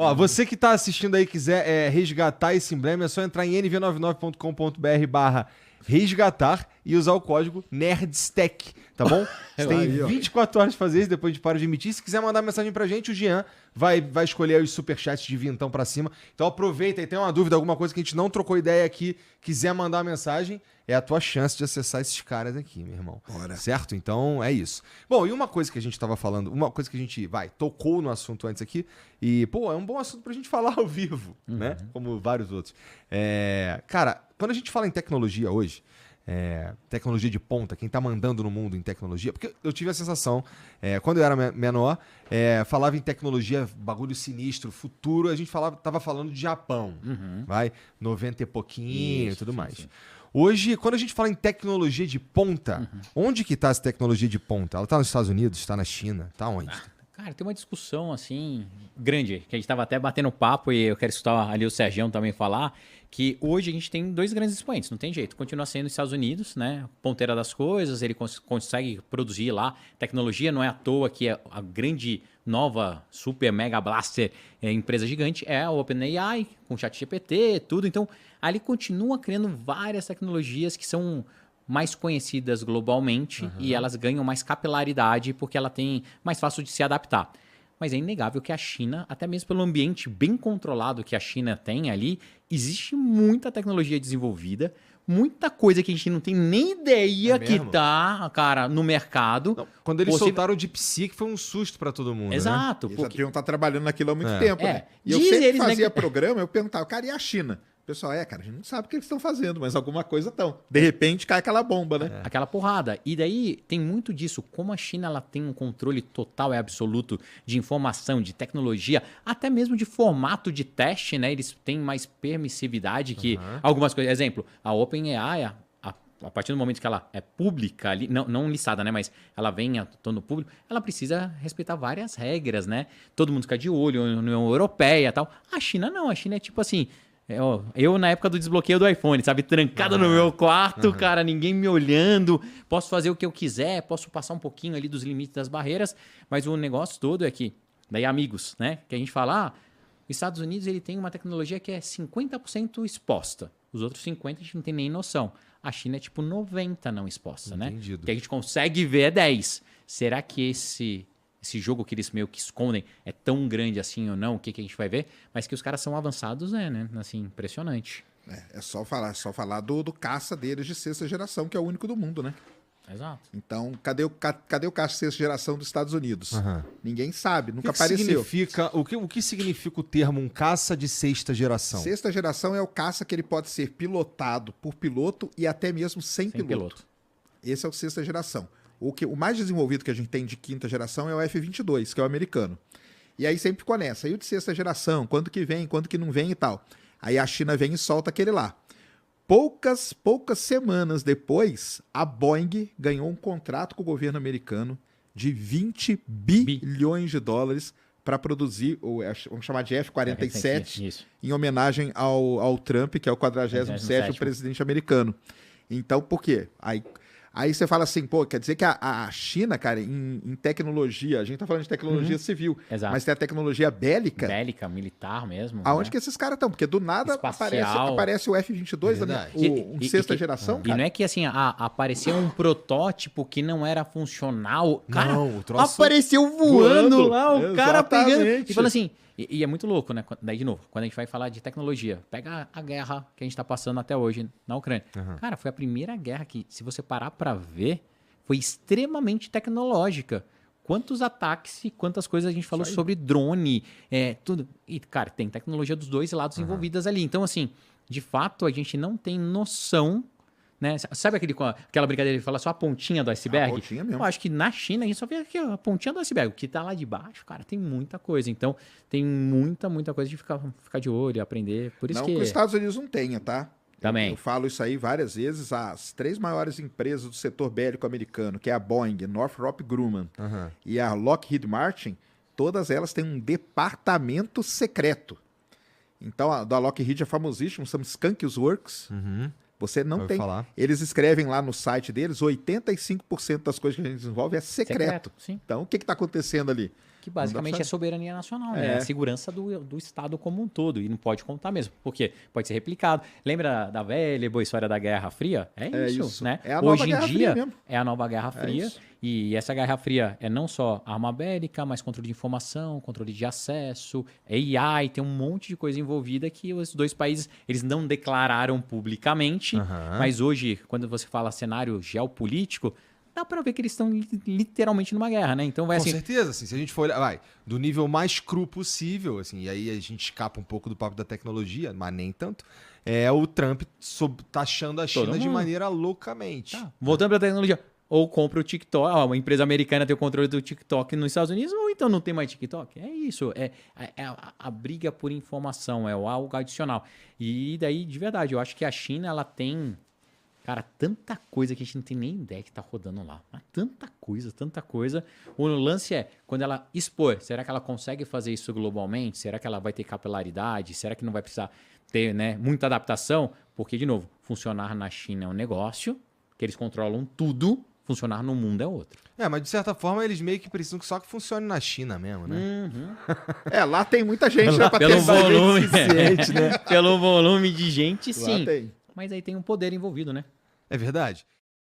Ó, você que tá assistindo aí e quiser resgatar esse emblema, é só entrar em nv99.com.br/resgatar e usar o código NERDSTEC, tá bom? Você tem 24 horas pra fazer isso, depois de para de emitir. Se quiser mandar mensagem pra gente, o Jean vai escolher os superchats de vintão pra cima. Então aproveita e tem uma dúvida, alguma coisa que a gente não trocou ideia aqui, quiser mandar uma mensagem, é a tua chance de acessar esses caras aqui, meu irmão. Bora. Certo? Então é isso. Bom, e uma coisa que a gente tava falando, uma coisa que a gente, tocou no assunto antes aqui, e, pô, é um bom assunto pra gente falar ao vivo, né? Como vários outros. Cara, quando a gente fala em tecnologia hoje, tecnologia de ponta, quem tá mandando no mundo em tecnologia, porque eu tive a sensação, quando eu era menor, falava em tecnologia, bagulho sinistro, futuro, a gente tava falando de Japão, 90 e pouquinho e tudo mais. Sim. Hoje, quando a gente fala em tecnologia de ponta, onde que tá essa tecnologia de ponta? Ela tá nos Estados Unidos, tá na China, tá onde? Cara, tem uma discussão assim grande, que a gente estava até batendo papo e eu quero escutar ali o Sergião também falar, que hoje a gente tem dois grandes expoentes, não tem jeito. Continua sendo os Estados Unidos, né? Ponteira das coisas, ele consegue produzir lá tecnologia, não é à toa que a grande nova super mega blaster empresa gigante é a OpenAI, com ChatGPT, tudo. Então, ali continua criando várias tecnologias que são mais conhecidas globalmente e elas ganham mais capilaridade porque ela tem mais fácil de se adaptar. Mas é inegável que a China, até mesmo pelo ambiente bem controlado que a China tem ali, existe muita tecnologia desenvolvida, muita coisa que a gente não tem nem ideia que tá, cara, no mercado. Não, quando eles soltaram o DeepSeek, foi um susto pra todo mundo, Exato. né? Eles já deviam estar trabalhando naquilo há muito tempo, né? E eu Diz sempre eles, fazia né, programa, eu perguntava, cara, e a China? O pessoal, cara, a gente não sabe o que eles estão fazendo, mas alguma coisa estão. De repente cai aquela bomba, né? Aquela porrada. E daí tem muito disso. Como a China ela tem um controle total e absoluto de informação, de tecnologia, até mesmo de formato de teste, né? Eles têm mais permissividade que algumas coisas. Exemplo, a OpenAI, a partir do momento que ela é pública ali, não listada, né? Mas ela vem atuando no público, ela precisa respeitar várias regras, né? Todo mundo fica de olho, União Europeia e tal. A China não, a China é tipo assim. Eu, na época do desbloqueio do iPhone, sabe? Trancado no meu quarto, cara, ninguém me olhando. Posso fazer o que eu quiser, posso passar um pouquinho ali dos limites das barreiras, mas o negócio todo é que, daí amigos, né? Que a gente fala, os Estados Unidos ele tem uma tecnologia que é 50% exposta. Os outros 50% a gente não tem nem noção. A China é tipo 90% não exposta, Entendido. né? Que a gente consegue ver é 10%. Será que esse jogo que eles meio que escondem é tão grande assim ou não? O que a gente vai ver? Mas que os caras são avançados, né? Assim, impressionante. É só falar do caça deles de sexta geração, que é o único do mundo, né? Exato. Então, cadê o caça de sexta geração dos Estados Unidos? Ninguém sabe, nunca que apareceu. O que significa o termo um caça de sexta geração? Sexta geração é o caça que ele pode ser pilotado por piloto e até mesmo sem piloto. Esse é o sexta geração. O mais desenvolvido que a gente tem de quinta geração é o F-22, que é o americano. E aí sempre ficou nessa. E o de sexta geração, quando que vem, quando que não vem e tal. Aí a China vem e solta aquele lá. Poucas semanas depois, a Boeing ganhou um contrato com o governo americano de 20 bilhões de dólares para produzir, vamos chamar de F-47, em homenagem ao Trump, que é o 47º presidente americano. Então, por quê? Aí você fala assim, pô, quer dizer que a China, cara, em tecnologia, a gente tá falando de tecnologia civil, mas tem a tecnologia bélica. Bélica, militar mesmo. Aonde que esses caras estão? Porque do nada aparece o F-22, sexta geração, cara. E não é que assim, apareceu um protótipo que não era funcional. Cara, o troço apareceu voando lá, o cara pegando. E falando assim, e é muito louco, né? Daí, de novo, quando a gente vai falar de tecnologia, pega a guerra que a gente tá passando até hoje na Ucrânia. Cara, foi a primeira guerra que, se você parar pra ver, foi extremamente tecnológica. Quantos ataques e quantas coisas a gente falou sobre drone, tudo. E, cara, tem tecnologia dos dois lados envolvidas ali. Então, assim, de fato, a gente não tem noção, né? Sabe aquela brincadeira de falar só a pontinha do iceberg? A pontinha mesmo. Eu acho que na China a gente só vê aqui a pontinha do iceberg. O que tá lá de baixo, cara, tem muita coisa. Então, tem muita coisa de ficar de olho, aprender. Por isso não que os Estados Unidos não tenha, tá? Também. Eu falo isso aí várias vezes. As 3 maiores empresas do setor bélico americano, que é a Boeing, Northrop Grumman e a Lockheed Martin, todas elas têm um departamento secreto. Então, a da Lockheed é famosíssimo, são Skunks Works. Você não tem. Eles escrevem lá no site deles, 85% das coisas que a gente desenvolve é secreto. Sim. Então, o que está acontecendo ali? que basicamente é soberania nacional, né? É a segurança do Estado como um todo. E não pode contar mesmo, porque pode ser replicado. Lembra da velha e boa história da Guerra Fria? É isso, né? É a nova Hoje em Guerra dia, Fria mesmo. é a nova Guerra Fria. E essa Guerra Fria é não só arma bélica, mas controle de informação, controle de acesso, AI, tem um monte de coisa envolvida que os dois países, eles não declararam publicamente, mas hoje, quando você fala cenário geopolítico, dá pra ver que eles estão literalmente numa guerra, né? Então vai Com assim... certeza, assim, se a gente for olhar, do nível mais cru possível, assim, e aí a gente escapa um pouco do papo da tecnologia, mas nem tanto, o Trump taxando a China de maneira loucamente. Voltando pra tecnologia, ou compra o TikTok, uma empresa americana tem o controle do TikTok nos Estados Unidos, ou então não tem mais TikTok. É isso, a briga por informação, é algo adicional. E daí, de verdade, eu acho que a China, ela tem, cara, tanta coisa que a gente não tem nem ideia que tá rodando lá. Mas tanta coisa. O lance é, quando ela expor, será que ela consegue fazer isso globalmente? Será que ela vai ter capilaridade? Será que não vai precisar ter, né, muita adaptação? Porque, de novo, funcionar na China é um negócio, que eles controlam tudo, funcionar no mundo é outro. Mas de certa forma eles meio que precisam que só que funcione na China mesmo, né? Lá tem muita gente, né, pra Pelo ter volume, suficiente, né? Pelo volume de gente, Lá sim. tem. Mas aí tem um poder envolvido, né? É verdade.